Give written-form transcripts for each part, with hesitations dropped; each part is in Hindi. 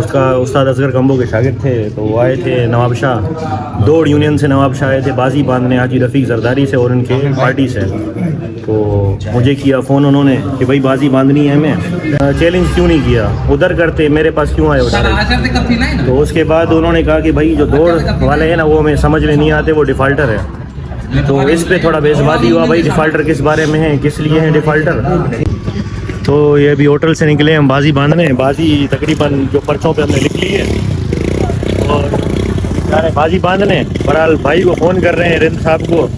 उसका उस्ताद असगर कम्बो के शागिर्द थे, तो वो आए थे नवाब शाह दौड़ यूनियन से। नवाब शाह आए थे बाजी बांधने हाजी रफ़ीक ज़रदारी से और उनके पार्टी से। तो मुझे किया फ़ोन उन्होंने कि भाई बाजी बांधनी है हमें, चैलेंज क्यों नहीं किया, उधर करते मेरे पास क्यों आए उधर। तो उसके बाद उन्होंने कहा कि भाई जो दौड़ वाले हैं ना वो हमें समझ में नहीं आते, वो डिफ़ाल्टर है। तो इस पे थोड़ा बेइज्जती हुआ, भाई डिफ़ाल्टर किस बारे में है, किस लिए हैं डिफ़ाल्टर। तो ये अभी होटल से निकले हम बाजी बांधने। बाजी तकरीबन जो पर्चों पे हमने लिख ली है और जा रहे बाजी बांधने। बहरहाल भाई को फ़ोन कर रहे हैं, रिंद साहब को,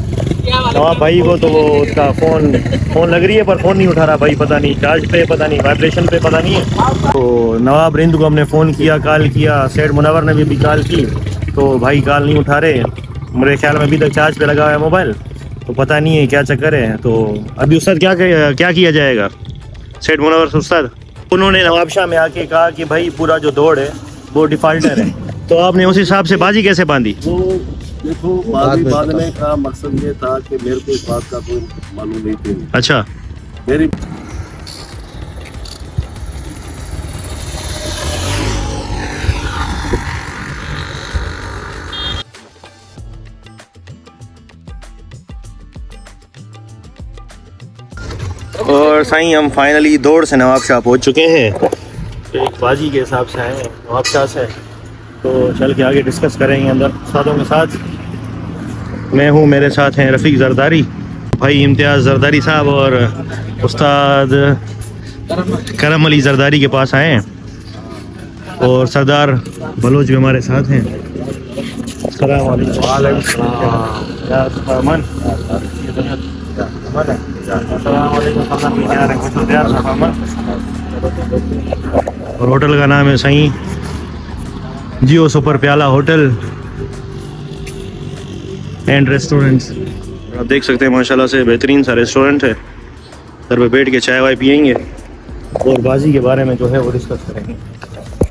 नवाब भाई को। तो वो उसका फ़ोन लग रही है पर फ़ोन नहीं उठा रहा भाई, पता नहीं चार्ज पे, पता नहीं वाइब्रेशन पे, पता नहीं है। तो नवाब रिंद को हमने फ़ोन किया, कॉल किया, सेठ मुनव्वर ने भी कॉल की, तो भाई कॉल नहीं उठा रहे। मेरे ख्याल में अभी तक चार्ज पे लगा हुआ है मोबाइल, तो पता नहीं है क्या चक्कर है। तो अभी उस्ताद क्या किया जाएगा सेठ मुनव्वर उस्ताद? उन्होंने नवाब शाह में आके कहा कि भाई पूरा जो दौड़ है वो डिफ़ाल्टर है। तो आपने उस हिसाब से बाजी कैसे बांधी? वो देखो, बाजी बांधने का मकसद ये था कि मेरे को इस बात का कोई मालूम नहीं थी। अच्छा, मेरी और साईं हम फाइनली दौड़ से नवाब शाह पहुँच चुके हैं। एक बाजी के हिसाब से आए हैं नवाब शाह से, तो चल के आगे डिस्कस करेंगे अंदर उस्तादों के साथ। मैं हूँ, मेरे साथ हैं रफ़ीक ज़रदारी, भाई इम्तियाज़ ज़रदारी साहब और उस्ताद करम अली ज़रदारी के पास आए हैं, और सरदार बलोच भी हमारे साथ हैं। अस्सलाम वालेकुम। और होटल का नाम है साईं जियो सुपर प्याला होटल एंड रेस्टोरेंट्स। आप देख सकते हैं माशाल्लाह से बेहतरीन सा रेस्टोरेंट है। घर पे बैठ के चाय वाय पियेंगे और बाजी के बारे में जो है वो डिस्कस करेंगे।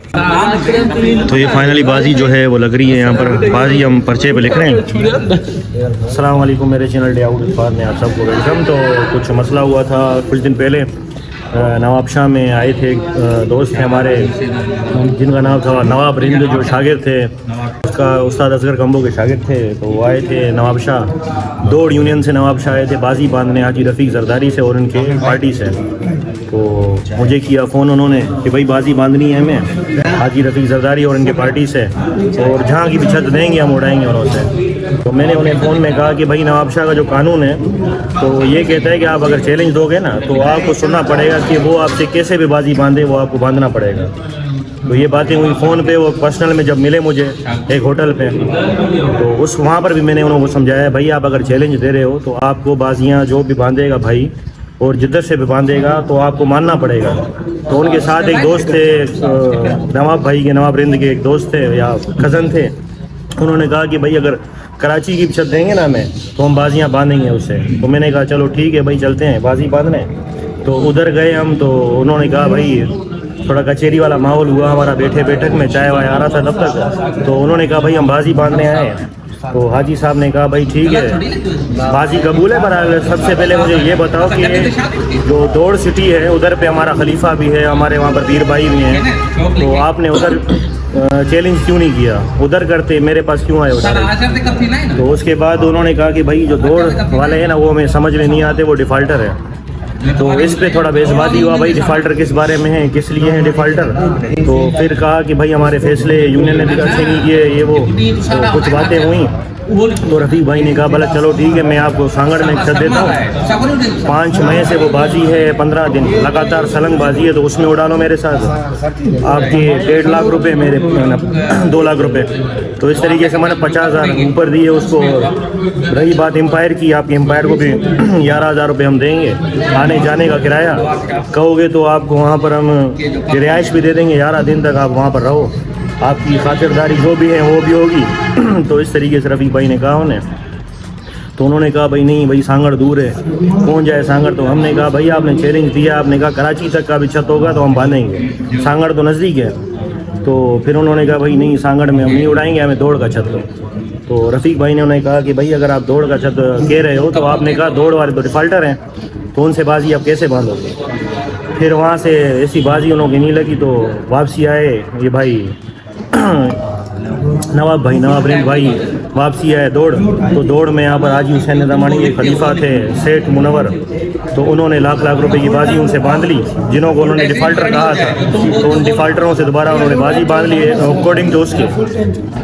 तो ये फाइनली बाजी जो है वो लग रही है यहाँ पर। बाजी हम पर्चे पे लिख रहे हैं। अस्सलाम वालेकुम, मेरे चैनल डे आउट इफ़ार में आप सबको वेलकम। तो कुछ मसला हुआ था कुछ दिन पहले, नवाब शाह में आए थे दोस्त थे हमारे जिनका नाम था नवाब रिंद, जो शागिर्द थे उसका उस्ताद असगर कम्बो के शागिर्द थे। तो वो आए थे नवाब शाह दौड़ यूनियन से। नवाब शाह आए थे बाजी बांधने हाजी रफ़ीक ज़रदारी से और उनके पार्टी से। तो मुझे किया फ़ोन उन्होंने कि भाई बाजी बांधनी है हमें हाजी रफ़ीक ज़रदारी और इनके पार्टी से, और जहाँ की भी छत देंगे हम उड़ाएंगे उन्हों से। तो मैंने उन्हें फ़ोन में कहा कि भाई नवाब शाह का जो कानून है तो ये कहता है कि आप अगर चैलेंज दोगे ना तो आपको सुनना पड़ेगा कि वो आपसे कैसे भी बाजी बांधे, वो आपको बांधना पड़ेगा। तो ये बातें हुई फ़ोन पे। वो पर्सनल में जब मिले मुझे एक होटल पे, तो उस वहाँ पर भी मैंने उनको समझाया भाई आप अगर चैलेंज दे रहे हो तो आपको बाजियाँ जो भी बांधेगा भाई और जिद्दत से भी बांधेगा तो आपको मानना पड़ेगा। तो उनके साथ एक दोस्त थे, नवाब भाई के, नवाब रिंद के एक दोस्त थे या कज़न थे। उन्होंने कहा कि भाई अगर कराची की छत देंगे ना हमें तो हम बाजियाँ बांधेंगे उससे। तो मैंने कहा चलो ठीक है भाई चलते हैं बाजी बांधने। तो उधर गए हम, तो उन्होंने कहा भाई थोड़ा कचहरी वाला माहौल हुआ हमारा, बैठक में चाय वाय आ रहा था तब तक। तो उन्होंने कहा भाई हम बाजी बांधने आए हैं। तो हाजी साहब ने कहा भाई ठीक है बाजी कबूल है, पर सबसे पहले मुझे ये बताओ कि जो दौड़ सिटी है उधर पे हमारा खलीफा भी है, हमारे वहाँ पर पीर भाई भी हैं, तो आपने उधर चैलेंज क्यों नहीं किया, उधर करते मेरे पास क्यों आए उधर। तो उसके बाद उन्होंने कहा कि भाई जो दौड़ वाले हैं ना वो हमें समझ में नहीं आते, वो डिफ़ाल्टर है। तो इस पे थोड़ा बेइज्जती हुआ, भाई डिफ़ाल्टर किस बारे में है, किस लिए हैं डिफ़ाल्टर। तो फिर कहा कि भाई हमारे फैसले यूनियन ने भी अच्छे नहीं किए, ये वो तो कुछ बातें हुई। तो रफ़ीक भाई ने कहा भला चलो ठीक है मैं आपको सांगड़ में छत देता हूँ, 5 मई से वो बाजी है, 15 दिन लगातार सलंग बाजी है, तो उसमें उड़ा लो मेरे साथ आपके 1.5 लाख रुपए, मेरे 2 लाख रुपए। तो इस तरीके से मैंने 50,000 ऊपर दिए उसको। रही बात एम्पायर की, आपके एम्पायर को भी 11,000 रुपये हम देंगे, आने जाने का किराया कहोगे तो आपको वहाँ पर हम रिहाइश भी दे देंगे, 11 दिन तक आप वहाँ पर रहो, आपकी खातिरदारी जो भी है वो भी होगी। तो इस तरीके से रफ़ीक भाई ने कहा उन्हें। तो उन्होंने कहा भाई नहीं भाई सांगड़ दूर है, कौन जाए सांगड़। तो हमने कहा भाई आपने चैलेंज दिया, आपने कहा कराची तक का भी छत होगा तो हम बांधेंगे, सांगड़ तो नज़दीक है। तो फिर उन्होंने कहा भाई नहीं सांगड़ में हम नहीं उड़ाएंगे, हमें दौड़ का छत दो। तो रफ़ीक भाई ने उन्हें कहा कि भाई अगर आप दौड़ का छत कह रहे हो तो आपने कहा दौड़ वाले तो डिफ़ाल्टर हैं, तो उनसे बाजी आप कैसे बांधोगे। फिर वहाँ से ऐसी बाजी उन लोगों की नहीं लगी तो वापसी आए ये भाई नवाब रिंद भाई वापसी आए दौड़। तो दौड़ में यहाँ पर हाजी हुसैन निज़ामानी के खलीफा थे सेठ मुनव्वर, तो उन्होंने लाख रुपए की बाजी उनसे बांध ली, जिन्हों को उन्होंने डिफ़ाल्टर कहा था। तो उन डिफ़ाल्टरों से दोबारा उन्होंने बाजी बांध ली अकॉर्डिंग टू उसके।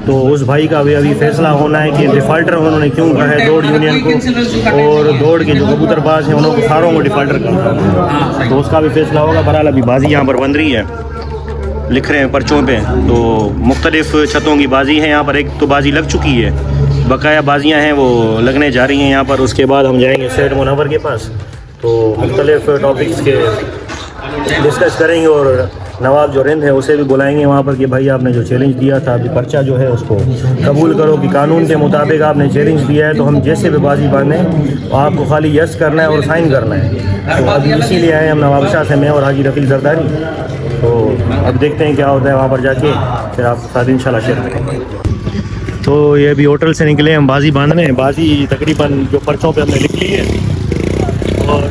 तो उस भाई का अभी फैसला होना है कि डिफ़ाल्टर उन्होंने क्यों कहा है दौड़ यूनियन को, और दौड़ के जो कबूतरबाज हैं उन्होंने सारों को डिफ़ाल्टर कहा, तो उसका भी फैसला होगा। बहरहाल अभी बाजी यहाँ पर बन रही है, लिख रहे हैं पर्चों पे। तो मुख्तलिफ़ छतों की बाजी है यहाँ पर, एक तो बाजी लग चुकी है, बकाया बाजियाँ हैं वो लगने जा रही हैं यहाँ पर। उसके बाद हम जाएंगे सेठ मुनव्वर के पास, तो मुख्तलिफ़ टॉपिक्स के डिस्कस करेंगे, और नवाब जो रिंद है उसे भी बुलाएंगे वहाँ पर कि भाई आपने जो चैलेंज दिया था, अभी पर्चा जो है उसको कबूल करो कि कानून के मुताबिक आपने चैलेंज दिया है, तो हम जैसे भी बाजी बांधें तो आपको खाली यस करना है और साइन करना है। तो अभी इसीलिए आए हम नवाब शाह से, मैं और हाजी रफ़ीक ज़रदारी। तो अब देखते हैं क्या होता है वहाँ पर जाके, फिर आप साथ इंशाल्लाह शेयर करेंगे। तो ये अभी होटल से निकले हम बाजी बांधने, बाजी तकरीबन जो पर्चों पे हमने लिख ली है और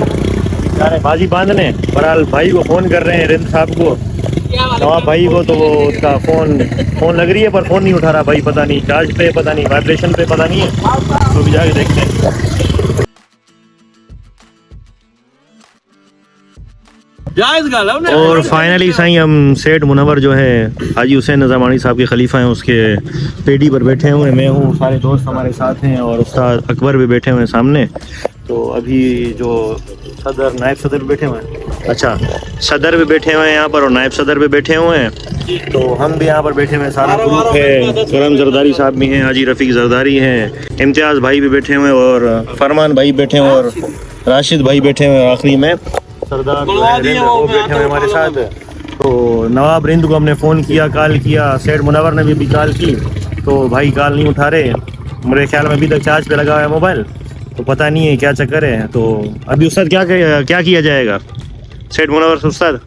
जा रहे बाजी बांधने। बहरहाल भाई को फ़ोन कर रहे हैं रिंद साहब को, नवाब भाई को, तो वो उसका फ़ोन लग रही है पर फ़ोन नहीं उठा रहा भाई, पता नहीं चार्ज पे, पता नहीं वाइब्रेशन पे, पता नहीं है। तो अभी जाके देखते हैं। और फाइनली साईं हम सेठ मुनव्वर जो है हाजी हुसैन निज़ामानी साहब के खलीफा हैं, उसके पेडी पर बैठे हुए हैं। मैं हूँ, सारे दोस्त हमारे साथ हैं, और उस्ताद अकबर भी बैठे हुए हैं सामने। तो अभी जो सदर नायब सदर भी बैठे हुए हैं, अच्छा सदर भी बैठे हुए हैं यहाँ पर और नायब सदर भी बैठे हुए हैं। तो हम भी यहाँ पर बैठे हुए हैं, सारा ग्रुप है। करम जरदारी साहब भी हैं, हाजी रफ़ीक ज़रदारी हैं, इम्तियाज़ भाई भी बैठे हुए हैं, और फरमान भाई बैठे हुए हैं, और राशिद भाई बैठे हुए हैं, आखिरी में सरदार वो बैठे हुए हमारे साथ। तो नवाब रिंद को हमने फ़ोन किया, कॉल किया, सेठ मुनव्वर ने भी कॉल की, तो भाई कॉल नहीं उठा रहे। मेरे ख्याल में अभी तक चार्ज पे लगा हुआ है मोबाइल, तो पता नहीं है क्या चक्कर है। तो अभी उस्ताद क्या किया जाएगा सेठ मुनव्वर उस्ताद?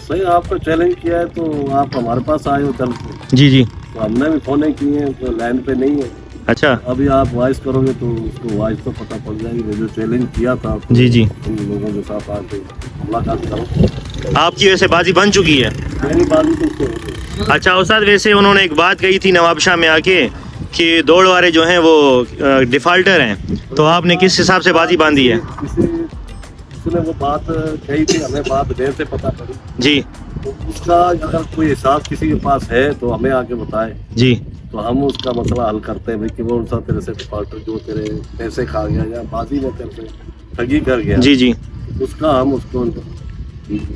सही, आपको चैलेंज किया है तो आप हमारे पास आए हो कल। जी, तो हमने भी फ़ोन नहीं किए हैं, तो लाइन पे नहीं है। अच्छा, अभी आप वॉइस करोगे तो उसको वॉइस तो पता पड़ जाएगी, जो चैलेंज किया था। तो जी उन लोगों के साथ आके मुलाकात करो। आपकी वैसे बाजी बन चुकी है? मेरी बाजी तो। अच्छा उस्ताद, वैसे उन्होंने एक बात कही थी नवाब शाह में आके कि दौड़ वाले जो हैं वो डिफ़ाल्टर हैं, तो आपने किस हिसाब से बाजी बांधी है? उसने वो बात कही थी, हमें बात देर से पता पड़ी जी। तो उसका अगर कोई हिसाब किसी के पास है तो हमें आके बताए जी, तो हम उसका मसला हल करते हैं भाई कि वो सा तेरे से डिफॉल्टर जो तेरे पैसे खा गया या बाजी में तेरे से ठगी कर गया जी, उसका हम उसको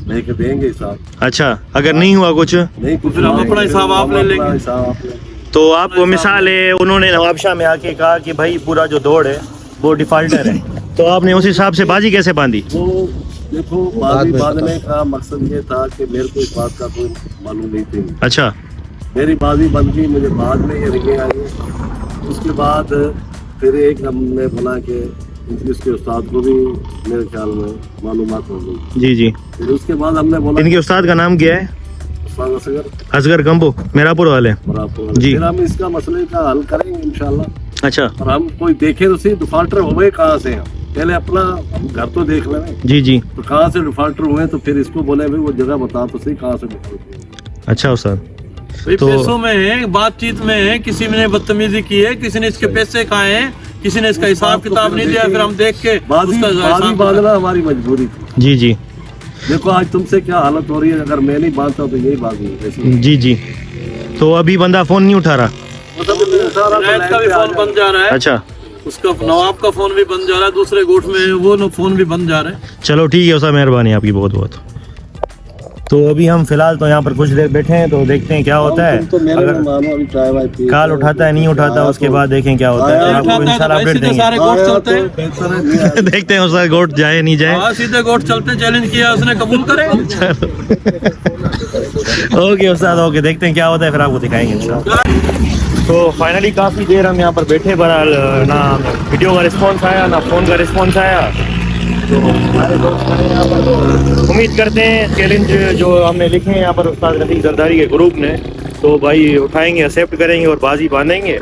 लेके देंगे हिसाब। अच्छा, अगर नहीं हुआ कुछ नहीं, कुछ हम अपना हिसाब आप ले लेंगे। तो आपको मिसाल है, उन्होंने नवाब शाह में आके कहा कि भाई पूरा जो दौड़ है वो डिफॉल्टर है, तो आपने उस हिसाब से बाजी कैसे बांधी? वो देखो, बाजी बांधने का मकसद ये था कि मेरे को इस बात का कोई मालूम नहीं थी। अच्छा, मेरी बाजी बन गई, मुझे बाद में ये रिंगे आई। उसके बाद फिर एक हमने बोला कि इसके उस्ताद को भी मेरे ख्याल में मालूमात हो गई जी। फिर उसके बाद हमने बोला, इनके उस्ताद का नाम क्या है? असगर कंबो, मेरापुर वाले जी। फिर हम इसका मसले का हल करेंगे इंशाल्लाह। अच्छा, और हम कोई देखे तो सही डिफॉल्टर हुए कहाँ से हैं, पहले अपना घर तो देख लें जी। तो कहाँ से डिफॉल्टर हुए, तो फिर इसको बोले भाई वो जगह बता तो सही कहाँ से डिफॉल्टर हुए। अच्छा उस्ताद, तो पैसों में है, बातचीत में है, किसी ने बदतमीजी की है, किसी ने इसके पैसे खाए हैं, किसी ने इसका हिसाब किताब नहीं दिया, फिर हम देख के बाजी बांधना हमारी मजबूरी थी जी। देखो आज तुमसे क्या हालत हो रही है, अगर मैं नहीं बांधता तो यही बाजी जी। तो अभी बंदा फोन नहीं उठा रहा, का भी फोन बंद जा रहा है। अच्छा, उसका नवाब का फोन भी बंद जा रहा है, दूसरे गोठ में वो फोन भी बंद जा रहा है। चलो ठीक है, उसका मेहरबानी आपकी बहुत बहुत। तो अभी हम फिलहाल तो यहाँ पर कुछ देर बैठे हैं, तो देखते हैं क्या होता है। अगर कॉल उठाता है नहीं उठाता, उसके बाद देखें क्या होता है, आपको इंशाल्लाह अपडेट देंगे। देखते हैं उसका गोट जाए नहीं जाए, सीधे गोट चलते, चैलेंज किया उसने, कबूल करे। ओके उस्ताद, ओके, देखते हैं क्या होता है, फिर आपको दिखाएंगे इंशाल्लाह। तो फाइनली काफ़ी देर हम यहाँ पर बैठे, बहरहाल ना वीडियो का रिस्पॉन्स आया ना फ़ोन का रिस्पॉन्स आया। तो हमारे दोस्त हैं यहाँ पर, उम्मीद करते हैं चैलेंज जो हमने लिखे हैं यहाँ पर उस्ताद रफ़ीक ज़रदारी के ग्रुप ने, तो भाई उठाएंगे, एक्सेप्ट करेंगे और बाजी बांधेंगे।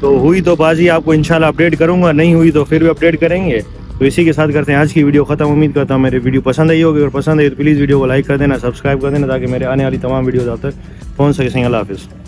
तो हुई तो बाजी आपको इंशाल्लाह अपडेट करूँगा, नहीं हुई तो फिर भी अपडेट करेंगे। तो इसी के साथ करते हैं आज की वीडियो ख़त्म। उम्मीद करता हूँ मेरी वीडियो पसंद आई होगी, अगर पसंद आई तो प्लीज़ वीडियो को लाइक कर देना, सब्सक्राइब कर देना ताकि मेरे आने वाली तमाम वीडियोज़ आप तक पहुँच सके। अल्लाह हाफ़िज़।